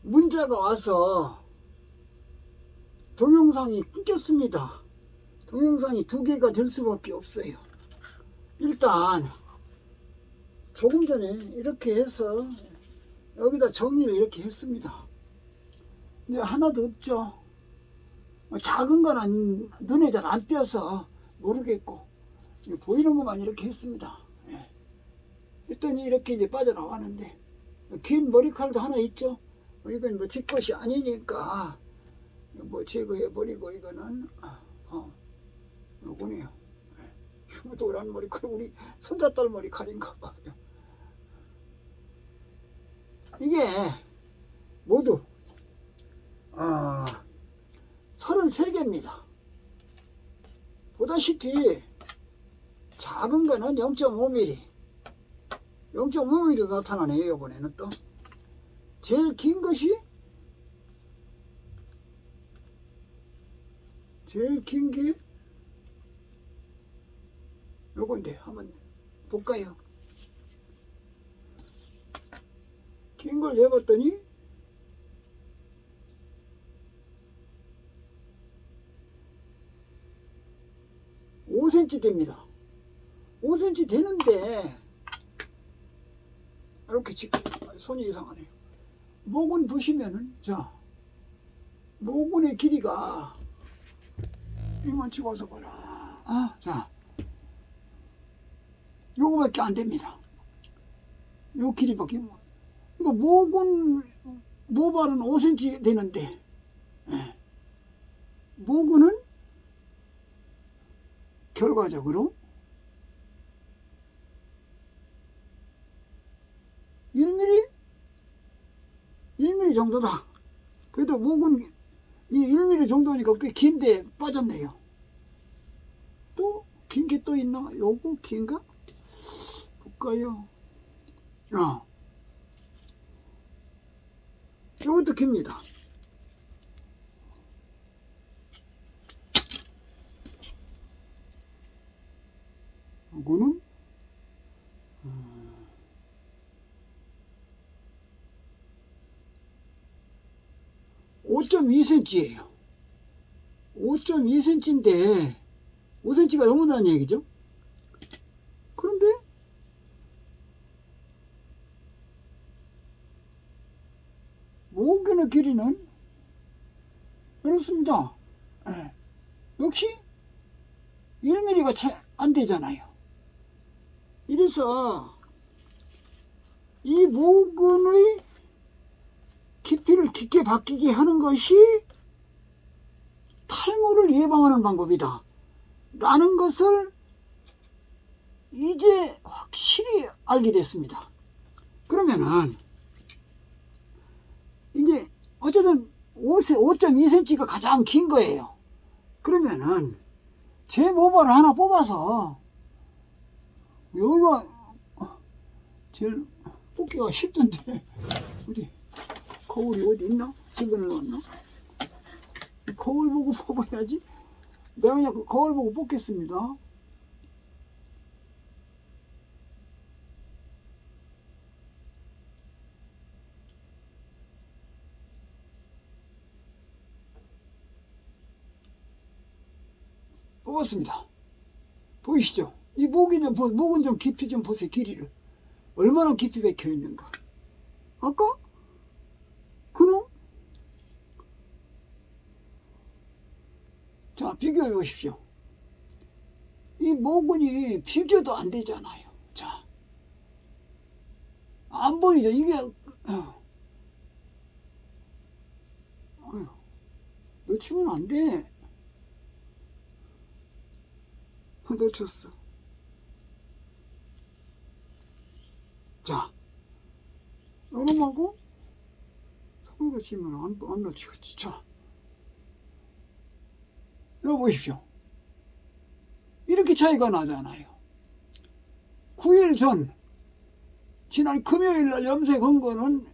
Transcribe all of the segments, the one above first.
문자가 와서 동영상이 끊겼습니다. 동영상이 2개가 될 수밖에 없어요. 일단 조금 전에 이렇게 해서 여기다 정리를 이렇게 했습니다. 이제 하나도 없죠. 작은 건 눈에 잘 안 띄어서 모르겠고, 보이는 것만 이렇게 했습니다. 예. 했더니 이렇게 이제 빠져나왔는데, 긴 머리칼도 하나 있죠. 이건 뭐 제 것이 아니니까 뭐 제거해버리고, 이거는 요거네요. 예. 노란 머리칼, 우리 손자딸 머리칼인가 봐요. 이게 모두 33개입니다. 보다시피 작은 거는 0.5mm 0.5mm로 나타나네요. 이번에는 또 제일 긴 것이 요건데 한번 볼까요? 긴 걸 재봤더니 5cm 됩니다. 5cm 되는데 이렇게 지금 손이 이상하네요. 목은 보시면은, 자, 목은의 길이가 이만 집어서 봐라. 자, 요거밖에 안 됩니다. 요 길이밖에. 이거 모발은 5cm 되는데, 예. 모근은 결과적으로 1mm 정도다. 그래도 목은 이 1mm 정도니까 꽤 긴데 빠졌네요. 또 긴 게 또 있나? 요거 긴가? 볼까요? 요것도 깁니다. 요거는 5.2cm예요. 5.2cm인데 5cm가 넘는다는 얘기죠. 그런데 목의 길이는 그렇습니다. 예. 역시 1mm가 채 안 되잖아요. 이래서 이 모근의 깊이를 깊게 바뀌게 하는 것이 탈모를 예방하는 방법이다 라는 것을 이제 확실히 알게 됐습니다. 그러면은 이제 어쨌든 5.2cm가 가장 긴 거예요. 그러면은 제 모발을 하나 뽑아서 여기가 제일 뽑기가 쉽던데 어디 거울이 어디 있나? 집어넣었나? 거울 보고 뽑아야지. 내가 그냥 그 거울 보고 뽑겠습니다. 뽑았습니다. 보이시죠? 이 목은 좀 깊이 좀 보세요. 길이를 얼마나 깊이 박혀 있는가. 아까 그럼 자, 비교해 보십시오. 이 모근이 비교도 안 되잖아요. 자, 안 보이죠? 이게 놓치면 안 돼. 놓쳤어. 자, 요놈하고 서로가 치면 안 놓치겠지. 자, 이거 보십시오. 이렇게 차이가 나잖아요. 9일 전, 지난 금요일날 염색한 거는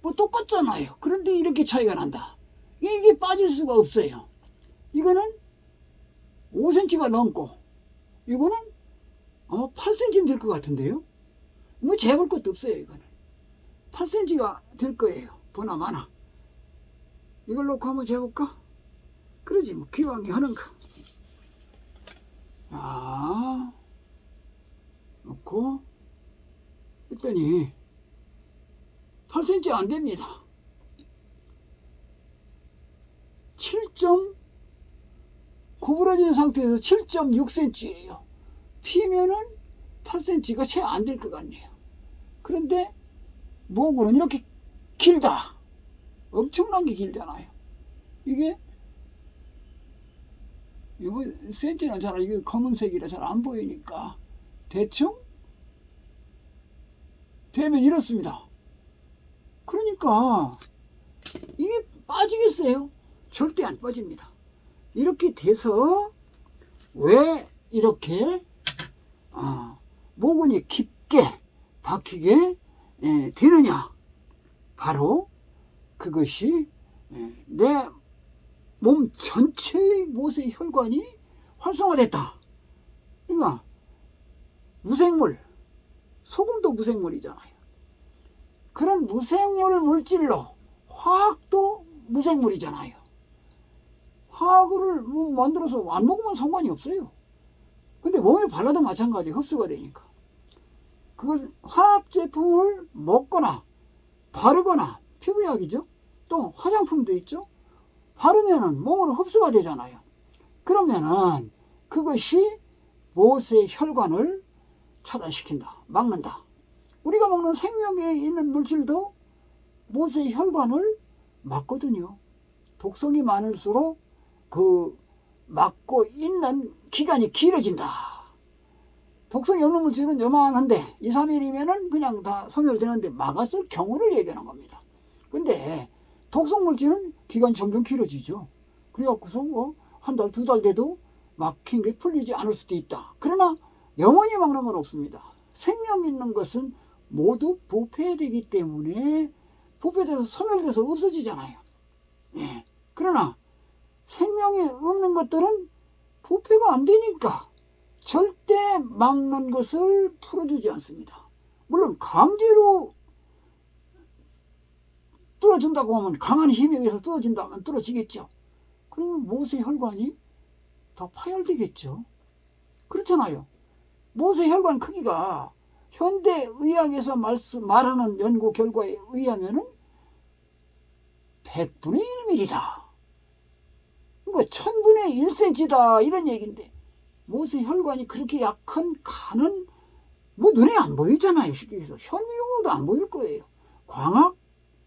뭐 똑같잖아요. 그런데 이렇게 차이가 난다. 이게 빠질 수가 없어요. 이거는 5cm가 넘고, 이거는 아마 8cm 될 것 같은데요. 뭐 재볼 것도 없어요. 이거는 8cm가 될 거예요. 보나마나. 이걸 놓고 한번 재볼까? 그러지 뭐 기왕이 하는 거. 자, 놓고 했더니 8cm 안 됩니다. 7점 구부러진 상태에서 7.6cm예요. 피면은 8cm가 채 안 될 것 같네요. 그런데 목은 이렇게 길다. 엄청난 게 길잖아요. 이게 이거 센치는 잘 이게 검은색이라 잘 안 보이니까 대충 되면 이렇습니다. 그러니까 이게 빠지겠어요? 절대 안 빠집니다. 이렇게 돼서 왜 이렇게 모근이 깊게 박히게 되느냐? 바로 그것이 내 몸 전체의 모세 혈관이 활성화됐다. 그러니까 무생물, 소금도 무생물이잖아요. 그런 무생물 물질로 화학도 무생물이잖아요. 화학을 만들어서 안 먹으면 상관이 없어요. 근데 몸에 발라도 마찬가지 흡수가 되니까. 그것 화학 제품을 먹거나 바르거나 피부약이죠. 또 화장품도 있죠. 바르면은 몸으로 흡수가 되잖아요. 그러면은 그것이 모세 혈관을 차단시킨다, 막는다. 우리가 먹는 생명에 있는 물질도 모세 혈관을 막거든요. 독성이 많을수록 그 막고 있는 기간이 길어진다. 독성이 없는 물질은 요만한데 2, 3일이면은 그냥 다 소멸되는데 막았을 경우를 얘기하는 겁니다. 근데 독성 물질은 기간이 점점 길어지죠. 그래갖고서 뭐 한 달, 2달 돼도 막힌 게 풀리지 않을 수도 있다. 그러나 영원히 막는 건 없습니다. 생명 있는 것은 모두 부패되기 때문에 부패돼서 소멸돼서 없어지잖아요. 예. 그러나 생명이 없는 것들은 부패가 안 되니까 절대 막는 것을 풀어주지 않습니다. 물론 강제로 뚫어준다고 하면 강한 힘에 의해서 뚫어진다면 뚫어지겠죠. 그러면 모세 혈관이 더 파열되겠죠. 그렇잖아요. 모세 혈관 크기가 현대의학에서 말하는 연구 결과에 의하면은 100분의 1mm다. 그러니까 1000분의 1cm다 이런 얘기인데 모세 혈관이 그렇게 약한 간은 뭐 눈에 안 보이잖아요. 쉽게 얘기해서 현미경으로도 안 보일 거예요. 광학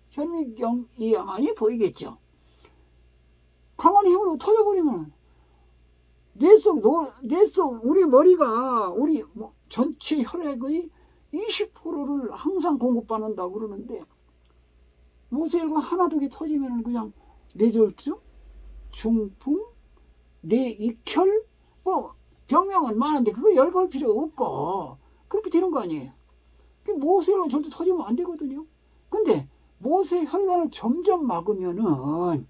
현미경이야만이 보이겠죠. 강한 힘으로 터져버리면 뇌 속 우리 머리가 우리 전체 혈액의 20%를 항상 공급받는다고 그러는데 모세혈관 하나 두 개 터지면 그냥 뇌졸중, 중풍, 뇌익혈 뭐 병명은 많은데 그거 열거할 필요 없고 그렇게 되는 거 아니에요. 모세혈관 절대 터지면 안 되거든요. 근데 모세혈관을 점점 막으면은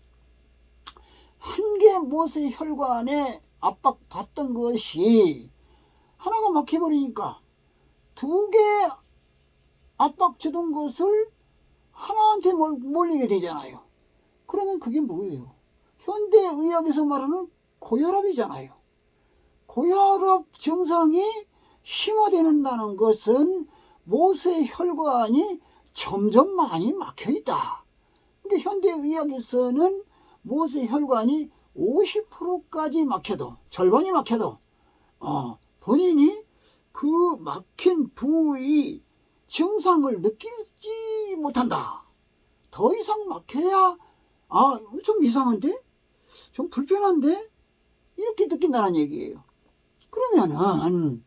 한 개 모세혈관에 압박받던 것이 하나가 막혀버리니까 두 개 압박 주던 것을 하나한테 몰리게 되잖아요. 그러면 그게 뭐예요? 현대의학에서 말하는 고혈압이잖아요. 고혈압 증상이 심화된다는 것은 모세혈관이 점점 많이 막혀있다. 근데 현대의학에서는 모세혈관이 50%까지 막혀도 절반이 막혀도 본인이 그 막힌 부위 증상을 느끼지 못한다. 더 이상 막혀야 좀 이상한데? 좀 불편한데? 이렇게 느낀다는 얘기예요. 그러면은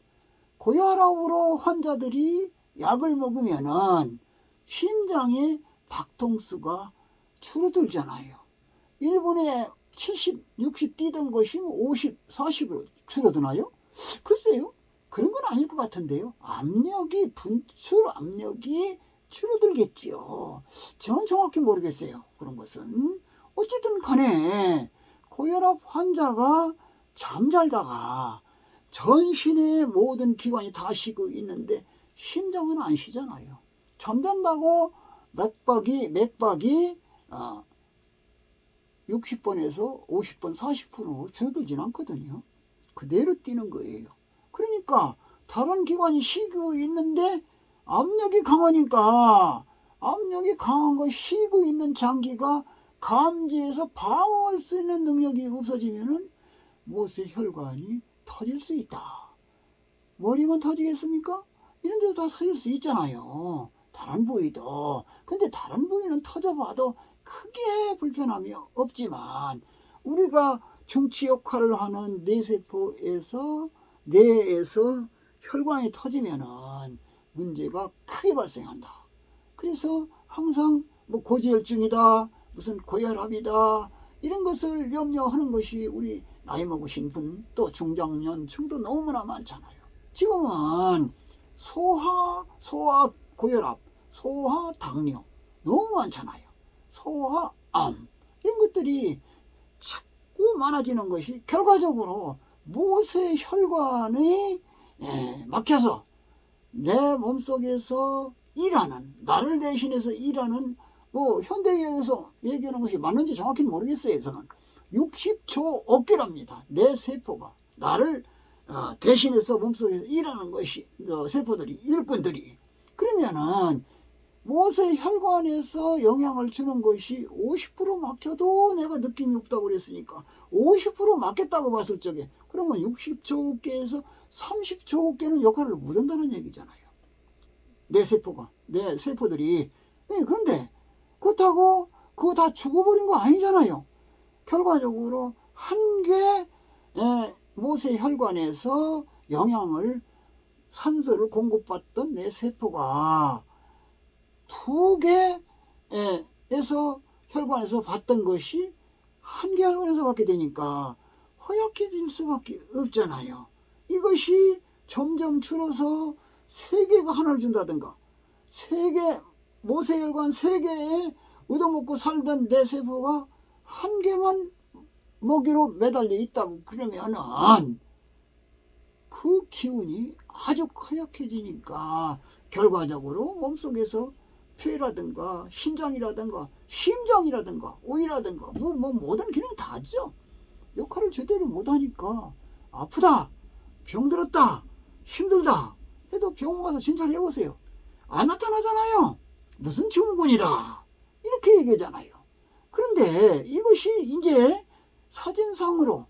고혈압으로 환자들이 약을 먹으면은 심장의 박동수가 줄어들잖아요. 1분에 70, 60 뛰던 것이 50, 40으로 줄어드나요? 글쎄요. 그런 건 아닐 것 같은데요. 분출 압력이 줄어들겠지요. 저는 정확히 모르겠어요. 그런 것은. 어쨌든 간에 고혈압 환자가 잠잘다가 전신의 모든 기관이 다 쉬고 있는데 심장은 안 쉬잖아요. 잠잔다고 맥박이 60번에서 50번, 40% 줄어들진 않거든요. 그대로 뛰는 거예요. 그러니까 다른 기관이 쉬고 있는데 압력이 강하니까 압력이 강한 거 쉬고 있는 장기가 감지해서 방어할 수 있는 능력이 없어지면은 못의 혈관이 터질 수 있다. 머리만 터지겠습니까? 이런 데도 다 터질 수 있잖아요. 다른 부위도. 근데 다른 부위는 터져봐도 크게 불편함이 없지만 우리가 중치 역할을 하는 뇌세포에서 뇌에서 혈관이 터지면은 문제가 크게 발생한다. 그래서 항상 뭐 고지혈증이다, 무슨 고혈압이다 이런 것을 염려하는 것이 우리 나이 먹으신 분 또 중장년층도 너무나 많잖아요. 지금은 소화 고혈압, 소화 당뇨 너무 많잖아요. 소화암 이런 것들이 자꾸 많아지는 것이 결과적으로 모세 혈관이 막혀서 내 몸속에서 일하는, 나를 대신해서 일하는, 뭐 현대의학에서 얘기하는 것이 맞는지 정확히는 모르겠어요. 저는 60조 어깨랍니다. 내 세포가 나를 대신해서 몸속에서 일하는 것이 세포들이, 일꾼들이. 그러면은 모세 혈관에서 영향을 주는 것이 50% 막혀도 내가 느낌이 없다고 그랬으니까 50% 막혔다고 봤을 적에 그러면 60조 어깨에서 30조 어깨는 역할을 못한다는 얘기잖아요. 내 세포가, 내 세포들이. 그런데 그렇다고 그거 다 죽어버린 거 아니잖아요. 결과적으로 한 개 모세 혈관에서 영향을, 산소를 공급받던 내 세포가 두 개에서 혈관에서 받던 것이 한 개 혈관에서 받게 되니까 허약해질 수밖에 없잖아요. 이것이 점점 줄어서 세 개가 하나를 준다든가, 세 개, 모세혈관 세 개에 얻어먹고 살던 내 세포가 한 개만 먹이로 매달려 있다고 그러면은 그 기운이 아주 허약해지니까 결과적으로 몸속에서 폐라든가 신장이라든가 심장이라든가 오이라든가 모든 기능 다 하죠. 역할을 제대로 못하니까 아프다, 병들었다, 힘들다 해도 병원 가서 진찰해 보세요. 안 나타나잖아요. 무슨 증후군이다 이렇게 얘기하잖아요. 그런데 이것이 이제 사진상으로,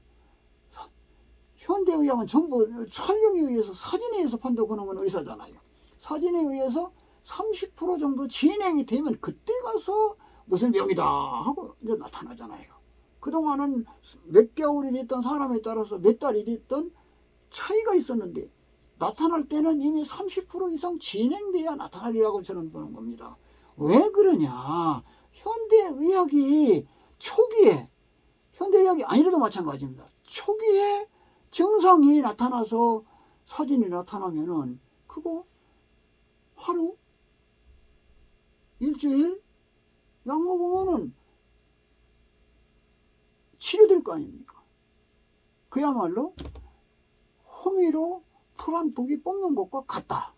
현대의학은 전부 촬영에 의해서, 사진에 의해서 판독하는 건 의사잖아요. 사진에 의해서 30% 정도 진행이 되면 그때 가서 무슨 병이다 하고 이제 나타나잖아요. 그동안은 몇 개월이 됐던 사람에 따라서 몇 달이 됐던 차이가 있었는데 나타날 때는 이미 30% 이상 진행돼야 나타나리라고 저는 보는 겁니다. 왜 그러냐? 현대의학이 초기에, 현대의학이 아니라도 마찬가지입니다. 초기에 증상이 나타나서 사진이 나타나면은 그거 하루, 일주일 약 먹으면은 치료될 거 아닙니까? 그야말로 호미로 풀 한 포기 뽑는 것과 같다.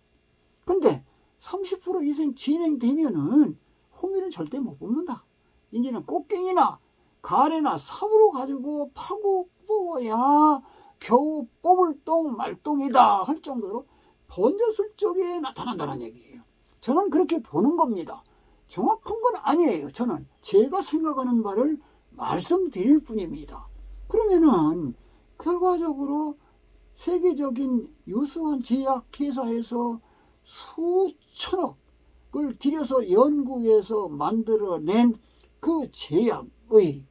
근데 30% 이상 진행되면은 호미는 절대 못 뽑는다. 이제는 꽃갱이나 가래나 삽으로 가지고 파고 뽑아야 겨우 뽑을 똥 말똥이다 할 정도로 번졌을 적에 나타난다는 얘기예요. 저는 그렇게 보는 겁니다. 정확한 건 아니에요. 저는 제가 생각하는 바를 말씀드릴 뿐입니다. 그러면은 결과적으로 세계적인 유수한 제약회사에서 수천억을 들여서 연구해서 만들어낸 그 제약의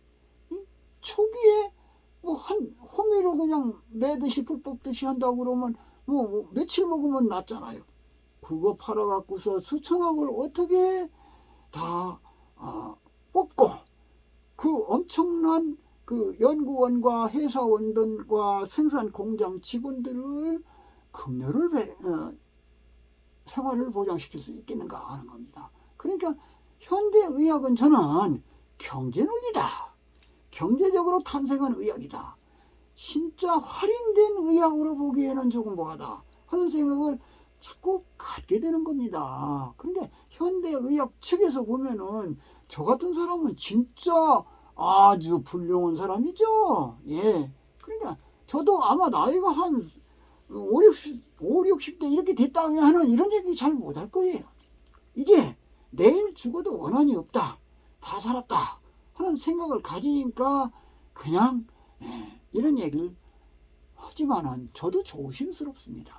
초기에 한 호미로 그냥 매듯이 풀 뽑듯이 한다고 그러면 며칠 먹으면 낫잖아요. 그거 팔아갖고서 수천억을 어떻게 다 뽑고 그 엄청난 그 연구원과 회사원들과 생산 공장 직원들을 급료를 생활을 보장시킬 수 있겠는가 하는 겁니다. 그러니까 현대의학은 저는 경제논리다, 경제적으로 탄생한 의학이다, 진짜 할인된 의학으로 보기에는 조금 뭐하다 하는 생각을 자꾸 갖게 되는 겁니다. 그런데 현대의학 측에서 보면은 저 같은 사람은 진짜 아주 훌륭한 사람이죠. 예. 그러니까 저도 아마 나이가 한 5, 60대 이렇게 됐다면 하는 이런 얘기 잘 못할 거예요. 이제 내일 죽어도 원한이 없다. 다 살았다. 하는 생각을 가지니까 그냥 이런 얘기를 하지만은 저도 조심스럽습니다.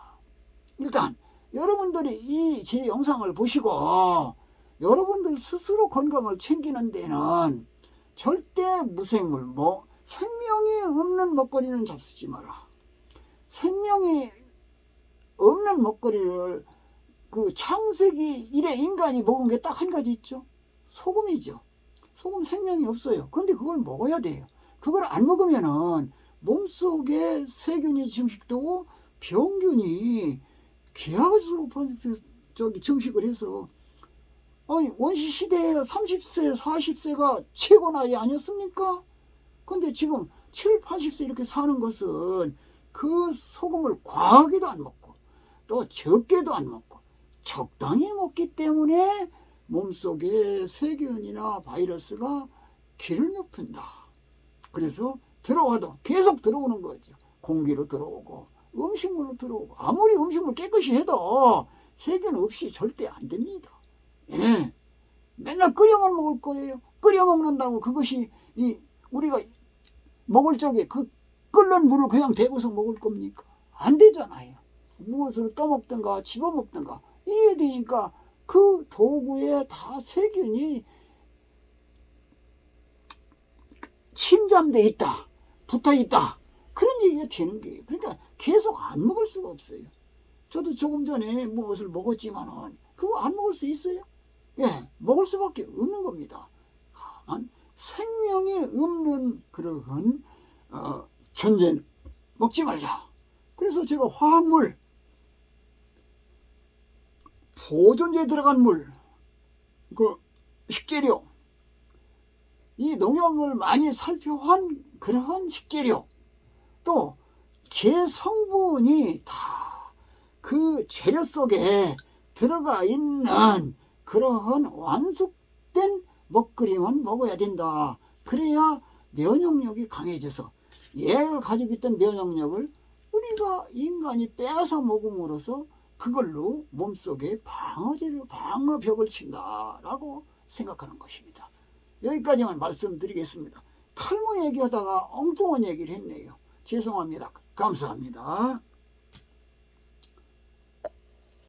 일단 여러분들이 이 제 영상을 보시고 여러분들 스스로 건강을 챙기는 데는 절대 무생물, 생명이 없는 먹거리는 잡수지 마라. 생명이 없는 먹거리를 그 창세기 이래 인간이 먹은 게 딱 한 가지 있죠. 소금이죠. 소금 생명이 없어요. 근데 그걸 먹어야 돼요. 그걸 안 먹으면은 몸속에 세균이 증식되고 병균이 기하급수로 증식을 해서 원시 시대에 30세, 40세가 최고 나이 아니었습니까? 근데 지금 7, 80세 이렇게 사는 것은 그 소금을 과하게도 안 먹고 또 적게도 안 먹고 적당히 먹기 때문에 몸속에 세균이나 바이러스가 길을 못 핀다. 그래서 들어와도 계속 들어오는 거죠. 공기로 들어오고 음식물로 들어오고 아무리 음식물 깨끗이 해도 세균 없이 절대 안 됩니다. 예. 맨날 끓여만 먹을 거예요. 끓여 먹는다고 그것이 우리가 먹을 적에 그 끓는 물을 그냥 대고서 먹을 겁니까? 안 되잖아요. 무엇으로 떠먹든가 집어먹든가 이래야 되니까 그 도구에 다 세균이 침잠돼 있다, 붙어 있다, 그런 얘기가 되는 거예요. 그러니까 계속 안 먹을 수가 없어요. 저도 조금 전에 무엇을 먹었지만은 그거 안 먹을 수 있어요? 예, 먹을 수밖에 없는 겁니다. 다만 생명이 없는 그러한 존재 먹지 말자. 그래서 제가 화학물, 보존제에 들어간 물, 그 식재료, 이 농약을 많이 살펴한 그러한 식재료, 또 제 성분이 다 그 재료 속에 들어가 있는 그러한 완숙된 먹거리만 먹어야 된다. 그래야 면역력이 강해져서 얘가 가지고 있던 면역력을 우리가 인간이 빼앗아 먹음으로써 그걸로 몸속에 방어벽을 친다라고 생각하는 것입니다. 여기까지만 말씀드리겠습니다. 탈모 얘기하다가 엉뚱한 얘기를 했네요. 죄송합니다. 감사합니다.